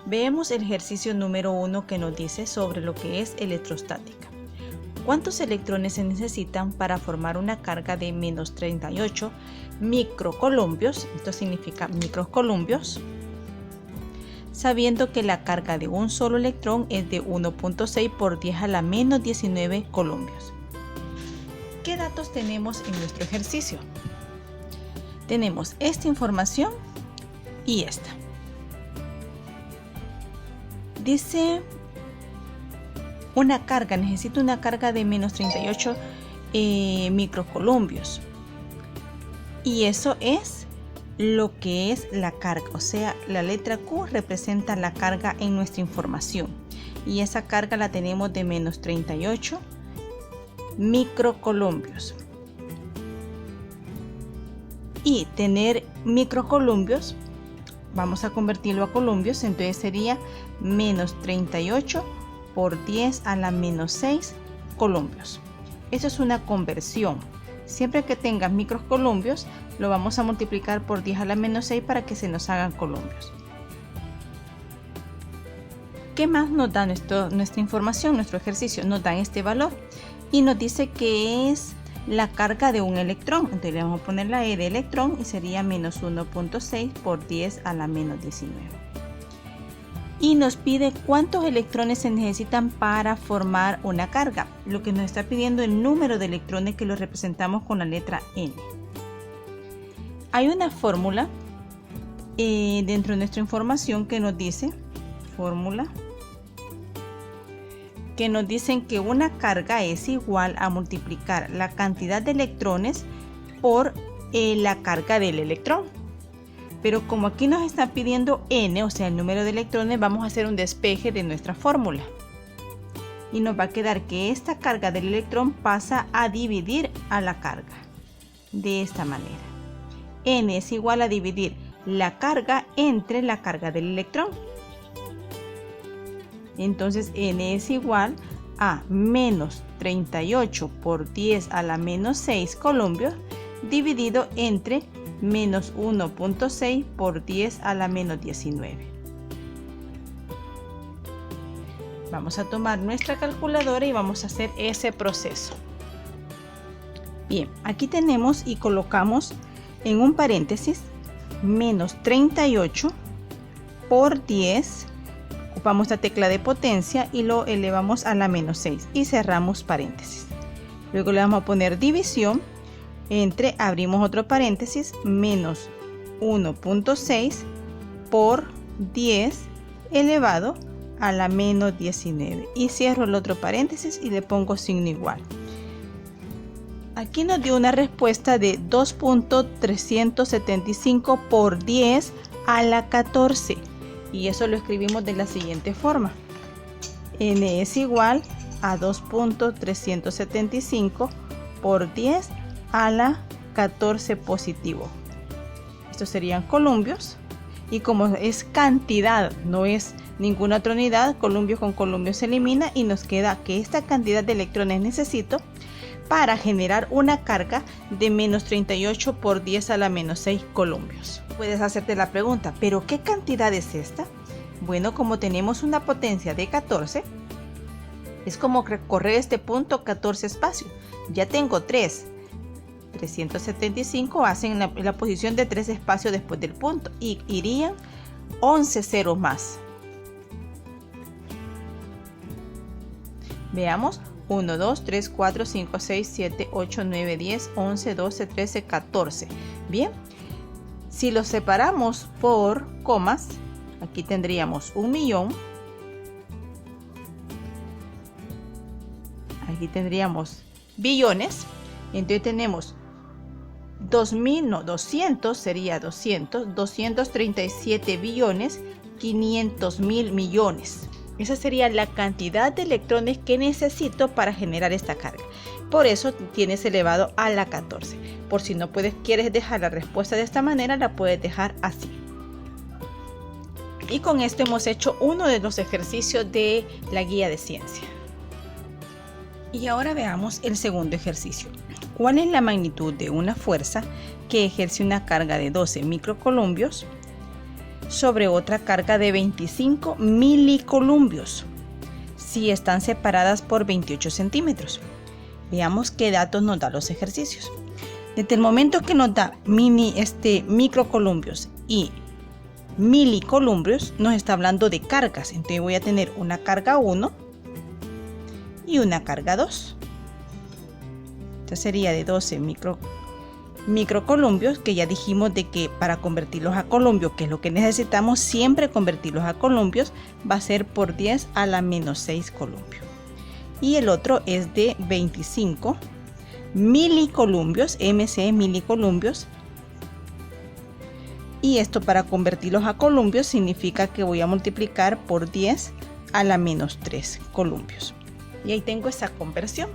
Veamos el ejercicio número 1 que nos dice sobre lo que es electrostática. ¿Cuántos electrones se necesitan para formar una carga de menos 38 microcolumbios? Esto significa microcolumbios. Sabiendo que la carga de un solo electrón es de 1.6 por 10 a la menos 19 columbios. ¿Qué datos tenemos en nuestro ejercicio? Tenemos esta información y esta. Dice una carga, necesito una carga de menos 38 microcolumbios. Y eso es lo que es la carga, o sea, la letra Q representa la carga en nuestra información. Y esa carga la tenemos de menos 38 microcolumbios. Y tener microcolumbios, vamos a convertirlo a columbios, entonces sería menos 38 por 10 a la menos 6 columbios. Eso es una conversión. Siempre que tengas microcolumbios, lo vamos a multiplicar por 10 a la menos 6 para que se nos hagan columbios. ¿Qué más nos da nuestra información, nuestro ejercicio? Nos dan este valor y nos dice que es la carga de un electrón. Entonces le vamos a poner la E de electrón y sería menos 1.6 por 10 a la menos 19. Y nos pide cuántos electrones se necesitan para formar una carga. Lo que nos está pidiendo el número de electrones, que lo representamos con la letra N. Hay una fórmula dentro de nuestra información que nos dice, que nos dicen que una carga es igual a multiplicar la cantidad de electrones por la carga del electrón. Pero como aquí nos están pidiendo N, o sea el número de electrones, vamos a hacer un despeje de nuestra fórmula. Y nos va a quedar que esta carga del electrón pasa a dividir a la carga. De esta manera. N es igual a dividir la carga entre la carga del electrón. Entonces N es igual a menos 38 por 10 a la menos 6 columbios dividido entre menos 1.6 por 10 a la menos 19. Vamos a tomar nuestra calculadora y vamos a hacer ese proceso. Bien, aquí tenemos y colocamos en un paréntesis menos 38 por 10. Ocupamos la tecla de potencia y lo elevamos a la menos 6 y cerramos paréntesis. Luego le vamos a poner división entre, abrimos otro paréntesis, menos 1.6 por 10 elevado a la menos 19 y cierro el otro paréntesis y le pongo signo igual. Aquí nos dio una respuesta de 2.375 por 10 a la 14 y eso lo escribimos de la siguiente forma. N es igual a 2.375 por 10 a la 14 positivo. Estos serían columbios y como es cantidad, no es ninguna otra unidad, columbio con columbio se elimina y nos queda que esta cantidad de electrones necesito para generar una carga de menos 38 por 10 a la menos 6 columbios. Puedes hacerte la pregunta, ¿pero qué cantidad es esta? Bueno, como tenemos una potencia de 14, es como recorrer este punto 14 espacios. Ya tengo 3. 375 hacen la posición de 3 espacios después del punto y irían 11 ceros más. Veamos. 1, 2, 3, 4, 5, 6, 7, 8, 9, 10, 11, 12, 13, 14. Bien, si los separamos por comas, aquí tendríamos 1.000.000. Aquí tendríamos billones. Entonces tenemos 200 sería 237 billones 500.000 millones. Esa sería la cantidad de electrones que necesito para generar esta carga. Por eso tienes elevado a la 14. Por si no quieres dejar la respuesta de esta manera, la puedes dejar así. Y con esto hemos hecho uno de los ejercicios de la guía de ciencia. Y ahora veamos el segundo ejercicio. ¿Cuál es la magnitud de una fuerza que ejerce una carga de 12 microcolumbios sobre otra carga de 25 milicolumbios si están separadas por 28 centímetros. Veamos qué datos nos dan los ejercicios. Desde el momento que nos da microcolumbios y milicolumbios, nos está hablando de cargas. Entonces voy a tener una carga 1 y una carga 2. Esta sería de 12 microcolumbios, que ya dijimos de que para convertirlos a columpios, que es lo que necesitamos siempre convertirlos a columpios, va a ser por 10 a la menos 6 columpios. Y el otro es de 25 milicolumbios, MC milicolumbios. Y esto para convertirlos a columpios significa que voy a multiplicar por 10 a la menos 3 columpios. Y ahí tengo esa conversión.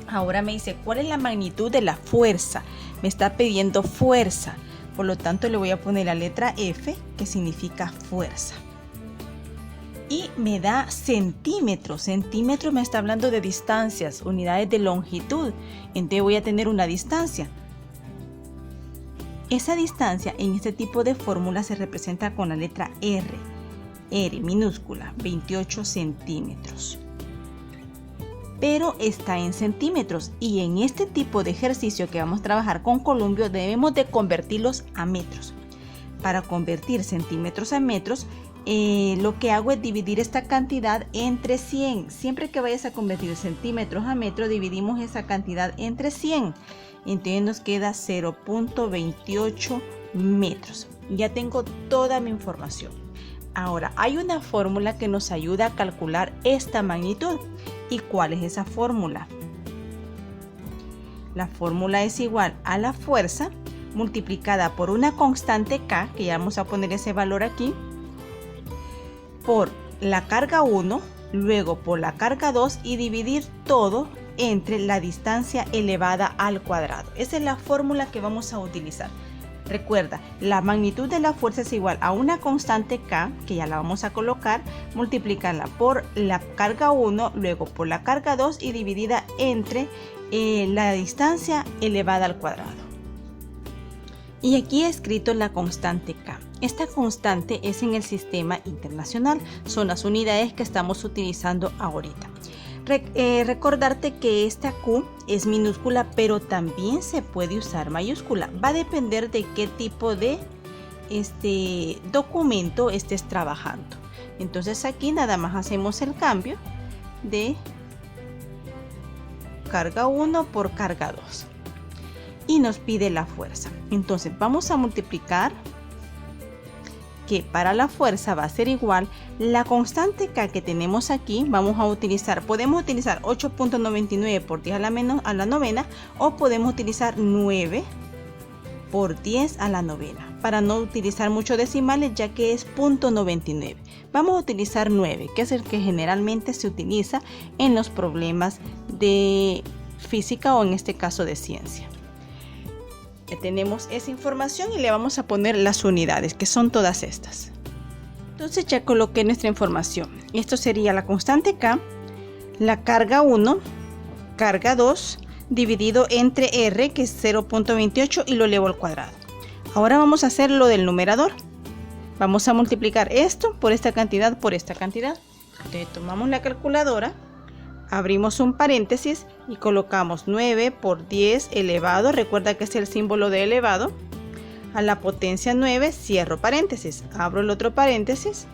Ahora me dice cuál es la magnitud de la fuerza. Me está pidiendo fuerza. Por lo tanto le voy a poner la letra F, que significa fuerza. Y me da centímetros. Centímetros me está hablando de distancias, unidades de longitud. Entonces voy a tener una distancia. Esa distancia en este tipo de fórmula se representa con la letra R. R minúscula, 28 centímetros. Pero está en centímetros, y en este tipo de ejercicio que vamos a trabajar con columpio debemos de convertirlos a metros. Para convertir centímetros a metros, lo que hago es dividir esta cantidad entre 100. Siempre que vayas a convertir centímetros a metros, dividimos esa cantidad entre 100. Entonces nos queda 0.28 metros. Ya tengo toda mi información. Ahora, hay una fórmula que nos ayuda a calcular esta magnitud. ¿Y cuál es esa fórmula? La fórmula es igual a la fuerza multiplicada por una constante K, que ya vamos a poner ese valor aquí, por la carga 1, luego por la carga 2 y dividir todo entre la distancia elevada al cuadrado. Esa es la fórmula que vamos a utilizar. Recuerda, la magnitud de la fuerza es igual a una constante K, que ya la vamos a colocar, multiplicarla por la carga 1, luego por la carga 2 y dividida entre la distancia elevada al cuadrado. Y aquí he escrito la constante K. Esta constante es en el sistema internacional, son las unidades que estamos utilizando ahorita. Recordarte que esta Q es minúscula, pero también se puede usar mayúscula. Va a depender de qué tipo de documento estés trabajando. Entonces aquí nada más hacemos el cambio de carga 1 por carga 2 y nos pide la fuerza. Entonces vamos a multiplicar, que para la fuerza va a ser igual la constante K que tenemos aquí. Podemos utilizar 8.99 por 10 a la novena, o podemos utilizar 9 por 10 a la novena, para no utilizar muchos decimales, ya que es 0.99. Vamos a utilizar 9, que es el que generalmente se utiliza en los problemas de física, o en este caso de ciencia. Ya tenemos esa información y le vamos a poner las unidades, que son todas estas. Entonces ya coloqué nuestra información. Esto sería la constante K, la carga 1, carga 2, dividido entre R, que es 0.28, y lo elevo al cuadrado. Ahora vamos a hacer lo del numerador. Vamos a multiplicar esto por esta cantidad por esta cantidad. Entonces tomamos la calculadora, abrimos un paréntesis y colocamos 9 por 10 elevado, recuerda que es el símbolo de elevado, a la potencia 9, cierro paréntesis, abro el otro paréntesis,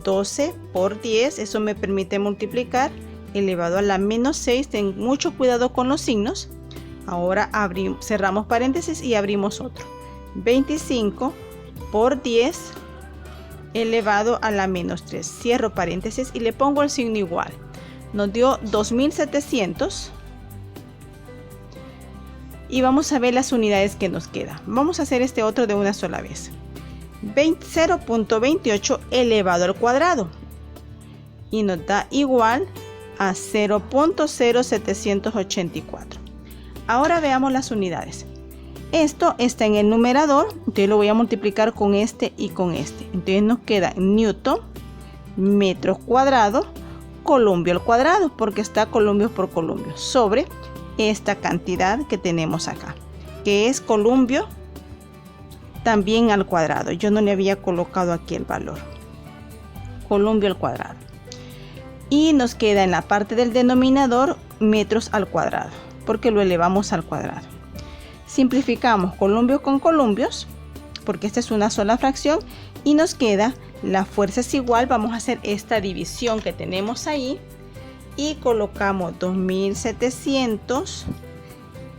12 por 10, eso me permite multiplicar, elevado a la menos 6, ten mucho cuidado con los signos. Ahora cerramos paréntesis y abrimos otro, 25 por 10 elevado a la menos 3, cierro paréntesis y le pongo el signo igual. Nos dio 2700 y vamos a ver las unidades que nos queda. Vamos a hacer este otro de una sola vez. 0.28 elevado al cuadrado y nos da igual a 0.0784. Ahora veamos las unidades. Esto está en el numerador, entonces lo voy a multiplicar con este y con este. Entonces nos queda newton, metros cuadrados, columpio al cuadrado, porque está columpio por columpio, sobre esta cantidad que tenemos acá, que es columpio también al cuadrado. Yo no le había colocado aquí el valor. Columbio al cuadrado. Y nos queda en la parte del denominador metros al cuadrado, porque lo elevamos al cuadrado. Simplificamos columbios con columbios, porque esta es una sola fracción, y nos queda la fuerza es igual. Vamos a hacer esta división que tenemos ahí y colocamos 2700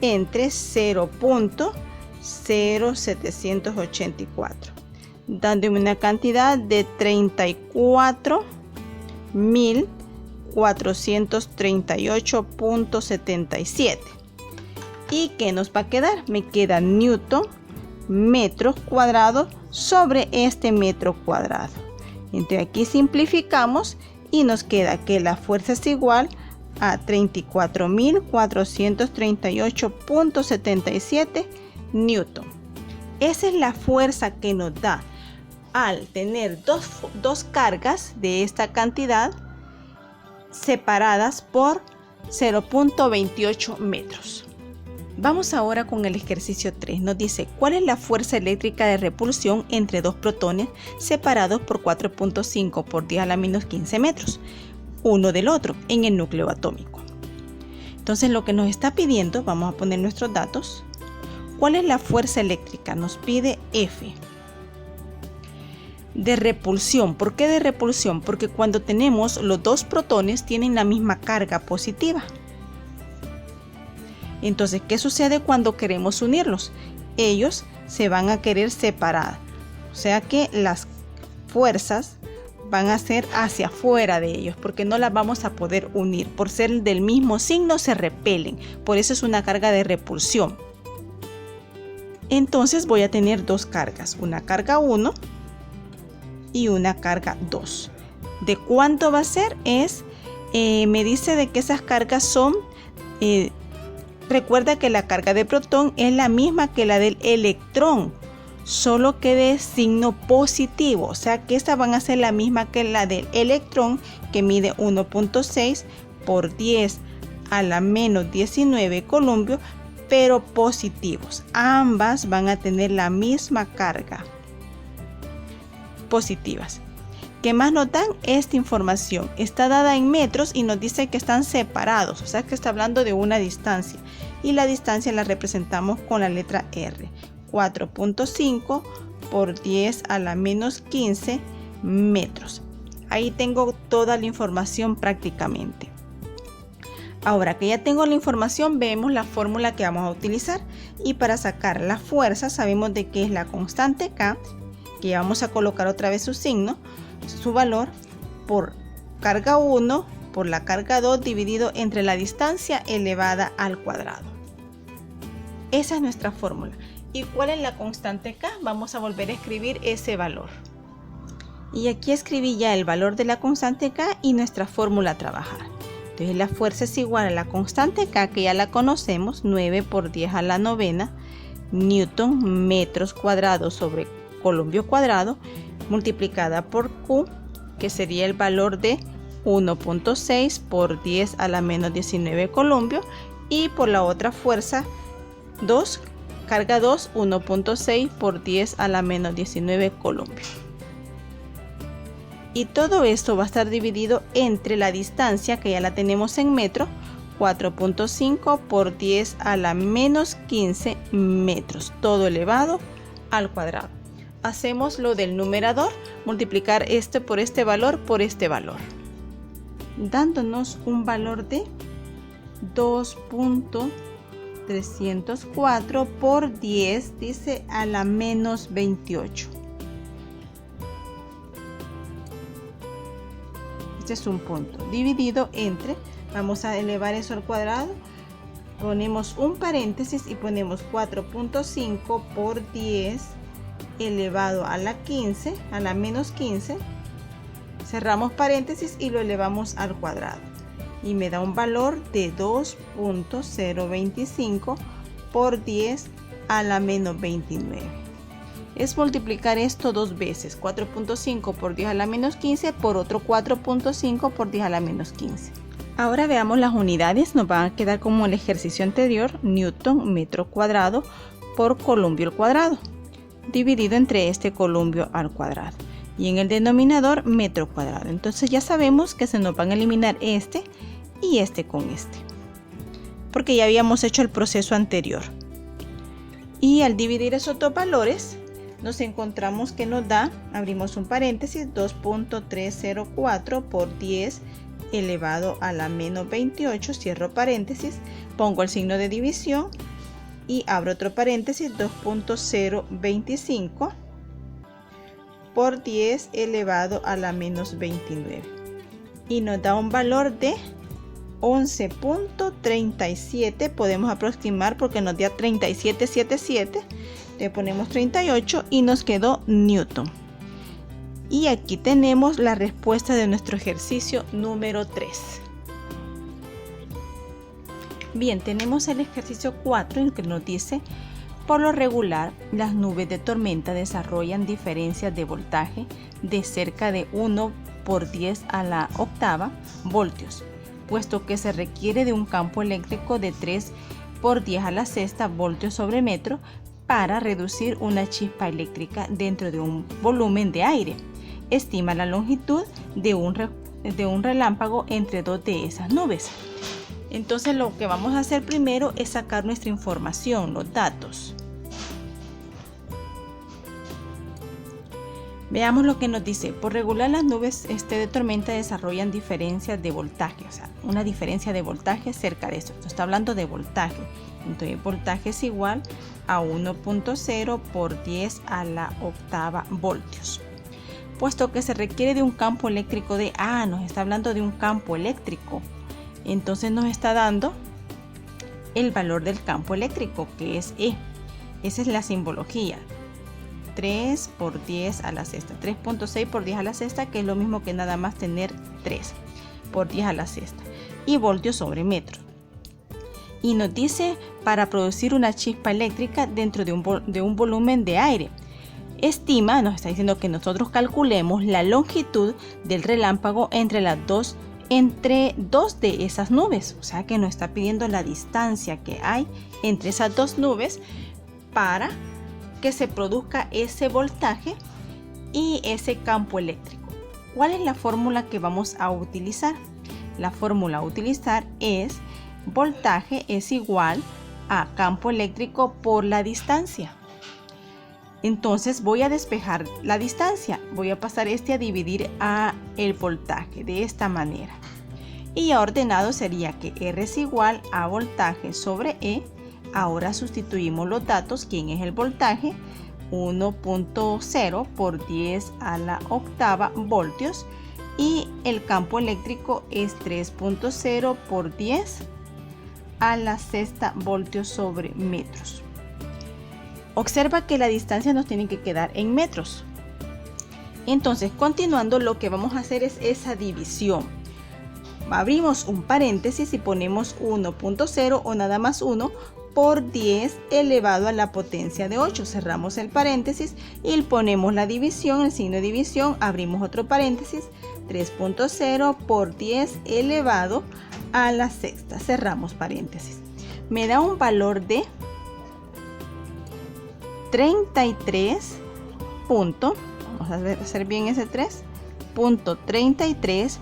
entre 0.0784, dándome una cantidad de 34.438.77. ¿Y qué nos va a quedar? Me queda newton metros cuadrados sobre este metro cuadrado. Entonces aquí simplificamos y nos queda que la fuerza es igual a 34.438.77 newton. Esa es la fuerza que nos da al tener dos cargas de esta cantidad separadas por 0.28 metros. Vamos ahora con el ejercicio 3. Nos dice, ¿cuál es la fuerza eléctrica de repulsión entre dos protones separados por 4.5 por 10 a la menos 15 metros, uno del otro, en el núcleo atómico? Entonces lo que nos está pidiendo, vamos a poner nuestros datos. ¿Cuál es la fuerza eléctrica? Nos pide F. De repulsión. ¿Por qué de repulsión? Porque cuando tenemos los dos protones tienen la misma carga positiva. Entonces, ¿qué sucede cuando queremos unirlos? Ellos se van a querer separar. O sea que las fuerzas van a ser hacia afuera de ellos, porque no las vamos a poder unir. Por ser del mismo signo se repelen. Por eso es una carga de repulsión. Entonces voy a tener dos cargas. Una carga 1 y una carga 2. ¿De cuánto va a ser? Me dice de que esas cargas son... recuerda que la carga de protón es la misma que la del electrón, solo que de signo positivo. O sea que estas van a ser la misma que la del electrón, que mide 1.6 por 10 a la menos 19 columbios, pero positivos. Ambas van a tener la misma carga positivas. ¿Qué más nos dan? Esta información está dada en metros y nos dice que están separados, o sea que está hablando de una distancia, y la distancia la representamos con la letra R. 4.5 por 10 a la menos 15 metros. Ahí tengo toda la información prácticamente. Ahora que ya tengo la información, vemos la fórmula que vamos a utilizar, y para sacar la fuerza sabemos de qué es la constante K, que ya vamos a colocar otra vez su signo, su valor por carga 1 por la carga 2 dividido entre la distancia elevada al cuadrado. Esa es nuestra fórmula. ¿Y cuál es la constante K? Vamos a volver a escribir ese valor. Y aquí escribí ya el valor de la constante K y nuestra fórmula a trabajar. Entonces la fuerza es igual a la constante K, que ya la conocemos, 9 por 10 a la novena newton metros cuadrados sobre columbio cuadrado, multiplicada por Q, que sería el valor de 1.6 por 10 a la menos 19 columbios, y por la otra fuerza 2, carga 2, 1.6 por 10 a la menos 19 columbios. Y todo esto va a estar dividido entre la distancia, que ya la tenemos en metros, 4.5 por 10 a la menos 15 metros, todo elevado al cuadrado. Hacemos lo del numerador, multiplicar este por este valor, dándonos un valor de 2.304 por 10, dice, a la menos 28. Este es un punto dividido entre, vamos a elevar eso al cuadrado, ponemos un paréntesis y ponemos 4.5 por 10 elevado a la 15, a la menos 15, cerramos paréntesis y lo elevamos al cuadrado, y me da un valor de 2.025 por 10 a la menos 29. Es multiplicar esto dos veces, 4.5 por 10 a la menos 15 por otro 4.5 por 10 a la menos 15. Ahora veamos las unidades. Nos van a quedar como el ejercicio anterior, newton metro cuadrado por columbio al cuadrado. dividido entre este columpio al cuadrado. Y en el denominador metro cuadrado. Entonces ya sabemos que se nos van a eliminar este y este con este, porque ya habíamos hecho el proceso anterior. Y al dividir esos dos valores nos encontramos que nos da, abrimos un paréntesis, 2.304 por 10 elevado a la menos 28, cierro paréntesis, pongo el signo de división y abro otro paréntesis, 2.025 por 10 elevado a la menos 29, y nos da un valor de 11.37. podemos aproximar porque nos dio 3777, le ponemos 38 y nos quedó newton. Y aquí tenemos la respuesta de nuestro ejercicio número 3. Bien, tenemos el ejercicio 4 en el que nos dice: por lo regular, las nubes de tormenta desarrollan diferencias de voltaje de cerca de 1 por 10 a la octava voltios, puesto que se requiere de un campo eléctrico de 3 por 10 a la sexta voltios sobre metro para reducir una chispa eléctrica dentro de un volumen de aire. Estima la longitud de un relámpago entre dos de esas nubes. Entonces lo que vamos a hacer primero es sacar nuestra información, los datos. Veamos lo que nos dice. Por regular, las nubes de tormenta desarrollan diferencias de voltaje, o sea, una diferencia de voltaje cerca de eso. Esto está hablando de voltaje. Entonces, voltaje es igual a 1.0 por 10 a la octava voltios. Puesto que se requiere de un campo eléctrico de... nos está hablando de un campo eléctrico. Entonces nos está dando el valor del campo eléctrico, que es E. Esa es la simbología. 3 por 10 a la sexta, 3.6 por 10 a la sexta, que es lo mismo que nada más tener 3 por 10 a la sexta, y voltios sobre metro. Y nos dice para producir una chispa eléctrica dentro de un volumen de aire. Estima, nos está diciendo que nosotros calculemos la longitud del relámpago entre dos de esas nubes, o sea que nos está pidiendo la distancia que hay entre esas dos nubes para que se produzca ese voltaje y ese campo eléctrico. ¿Cuál es la fórmula que vamos a utilizar? La fórmula a utilizar es voltaje es igual a campo eléctrico por la distancia. Entonces voy a despejar la distancia, voy a pasar a dividir a el voltaje de esta manera. Y ya ordenado sería que R es igual a voltaje sobre E. Ahora sustituimos los datos. ¿Quién es el voltaje? 1.0 por 10 a la octava voltios. Y el campo eléctrico es 3.0 por 10 a la sexta voltios sobre metros. Observa que la distancia nos tiene que quedar en metros. Entonces, continuando, lo que vamos a hacer es esa división. Abrimos un paréntesis y ponemos 1.0 o nada más 1 por 10 elevado a la potencia de 8. Cerramos el paréntesis y ponemos la división, el signo de división, abrimos otro paréntesis, 3.0 por 10 elevado a la sexta. Cerramos paréntesis. Me da un valor de 33. Vamos a hacer bien ese 3.33.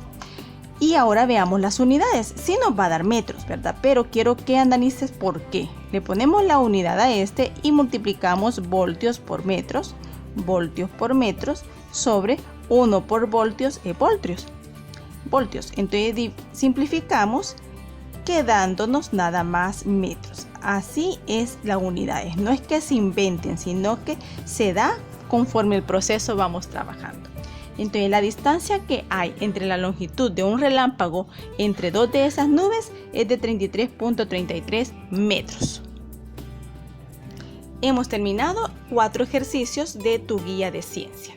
Y ahora veamos las unidades. Sí nos va a dar metros, ¿verdad? Pero quiero que analices por qué. Le ponemos la unidad a este y multiplicamos voltios por metros sobre 1 por voltios es voltios. Entonces simplificamos quedándonos nada más metros. Así es la unidad. No es que se inventen, sino que se da conforme el proceso vamos trabajando. Entonces la distancia que hay entre la longitud de un relámpago entre dos de esas nubes es de 33.33 metros. Hemos terminado 4 ejercicios de tu guía de ciencia.